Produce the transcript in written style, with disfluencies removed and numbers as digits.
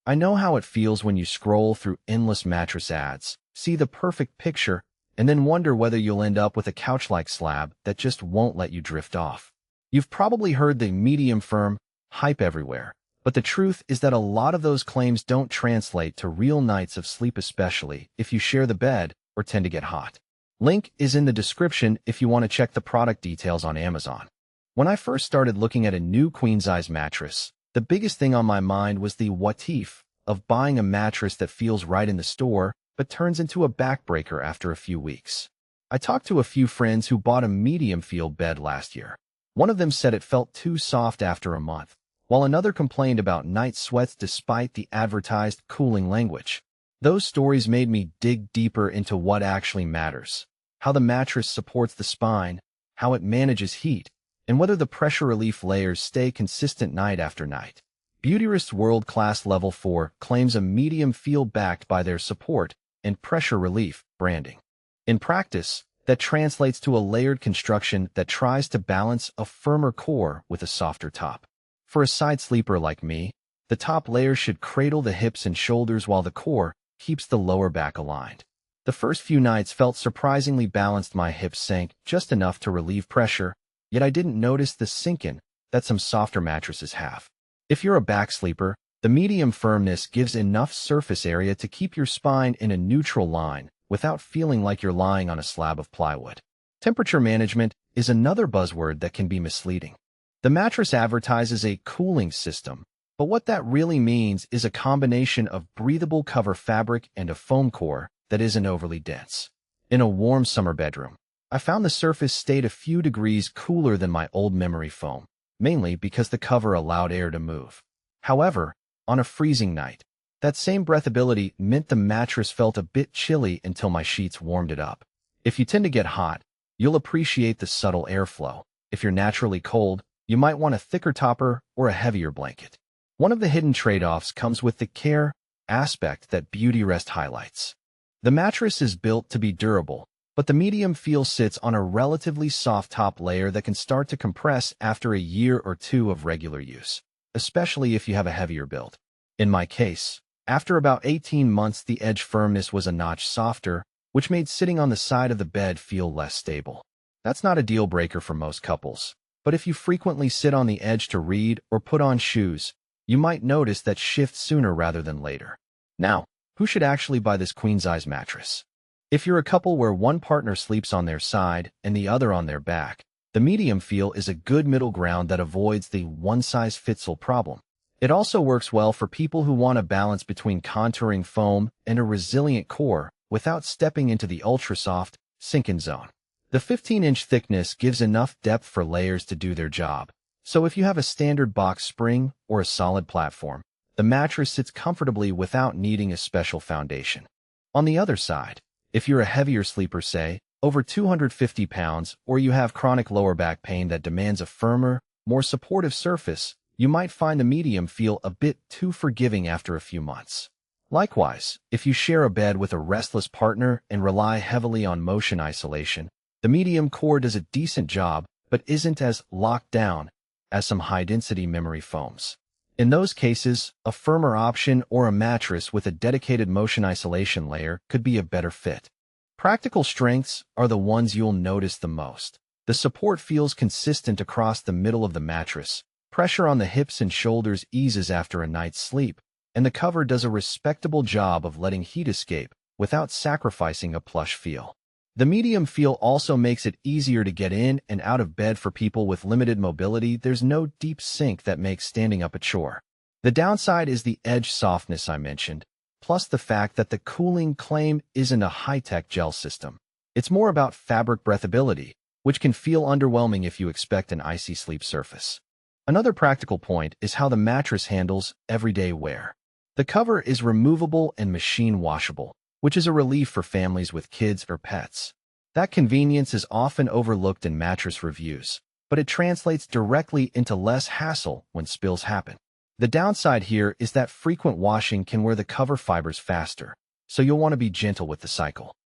I know how it feels when you scroll through endless mattress ads, see the perfect picture, and then wonder whether you'll end up with a couch-like slab that just won't let you drift off. You've probably heard the medium firm hype everywhere, but the truth is that a lot of those claims don't translate to real nights of sleep, especially if you share the bed or tend to get hot. Link is in the description if you want to check the product details on Amazon. When I first started looking at a new queen-size mattress, the biggest thing on my mind was the what if of buying a mattress that feels right in the store but turns into a backbreaker after a few weeks. I talked to a few friends who bought a medium-feel bed last year. One of them said it felt too soft after a month, while another complained about night sweats despite the advertised cooling language. Those stories made me dig deeper into what actually matters: how the mattress supports the spine, how it manages heat, and whether the pressure relief layers stay consistent night after night. Beautyrest World-Class Level 4 claims a medium feel backed by their support and pressure relief branding. In practice, that translates to a layered construction that tries to balance a firmer core with a softer top. For a side sleeper like me, the top layer should cradle the hips and shoulders while the core keeps the lower back aligned. The first few nights felt surprisingly balanced. My hips sank just enough to relieve pressure, yet I didn't notice the sink-in that some softer mattresses have. If you're a back sleeper, the medium firmness gives enough surface area to keep your spine in a neutral line without feeling like you're lying on a slab of plywood. Temperature management is another buzzword that can be misleading. The mattress advertises a cooling system, but what that really means is a combination of breathable cover fabric and a foam core that isn't overly dense. In a warm summer bedroom, I found the surface stayed a few degrees cooler than my old memory foam, mainly because the cover allowed air to move. However, on a freezing night, that same breathability meant the mattress felt a bit chilly until my sheets warmed it up. If you tend to get hot, you'll appreciate the subtle airflow. If you're naturally cold, you might want a thicker topper or a heavier blanket. One of the hidden trade-offs comes with the care aspect that Beautyrest highlights. The mattress is built to be durable, but the medium feel sits on a relatively soft top layer that can start to compress after a year or two of regular use, especially if you have a heavier build. In my case, after about 18 months, the edge firmness was a notch softer, which made sitting on the side of the bed feel less stable. That's not a deal breaker for most couples, but if you frequently sit on the edge to read or put on shoes, you might notice that shift sooner rather than later. Now, who should actually buy this queen-size mattress? If you're a couple where one partner sleeps on their side and the other on their back, the medium feel is a good middle ground that avoids the one-size-fits-all problem. It also works well for people who want a balance between contouring foam and a resilient core without stepping into the ultra-soft, sink-in zone. The 15-inch thickness gives enough depth for layers to do their job, so if you have a standard box spring or a solid platform, the mattress sits comfortably without needing a special foundation. On the other side, if you're a heavier sleeper, say, over 250 pounds, or you have chronic lower back pain that demands a firmer, more supportive surface, you might find the medium feel a bit too forgiving after a few months. Likewise, if you share a bed with a restless partner and rely heavily on motion isolation, the medium core does a decent job but isn't as locked down as some high-density memory foams. In those cases, a firmer option or a mattress with a dedicated motion isolation layer could be a better fit. Practical strengths are the ones you'll notice the most. The support feels consistent across the middle of the mattress, pressure on the hips and shoulders eases after a night's sleep, and the cover does a respectable job of letting heat escape without sacrificing a plush feel. The medium feel also makes it easier to get in and out of bed for people with limited mobility. There's no deep sink that makes standing up a chore. The downside is the edge softness I mentioned, plus the fact that the cooling claim isn't a high-tech gel system. It's more about fabric breathability, which can feel underwhelming if you expect an icy sleep surface. Another practical point is how the mattress handles everyday wear. The cover is removable and machine washable, which is a relief for families with kids or pets. That convenience is often overlooked in mattress reviews, but it translates directly into less hassle when spills happen. The downside here is that frequent washing can wear the cover fibers faster, so you'll want to be gentle with the cycle.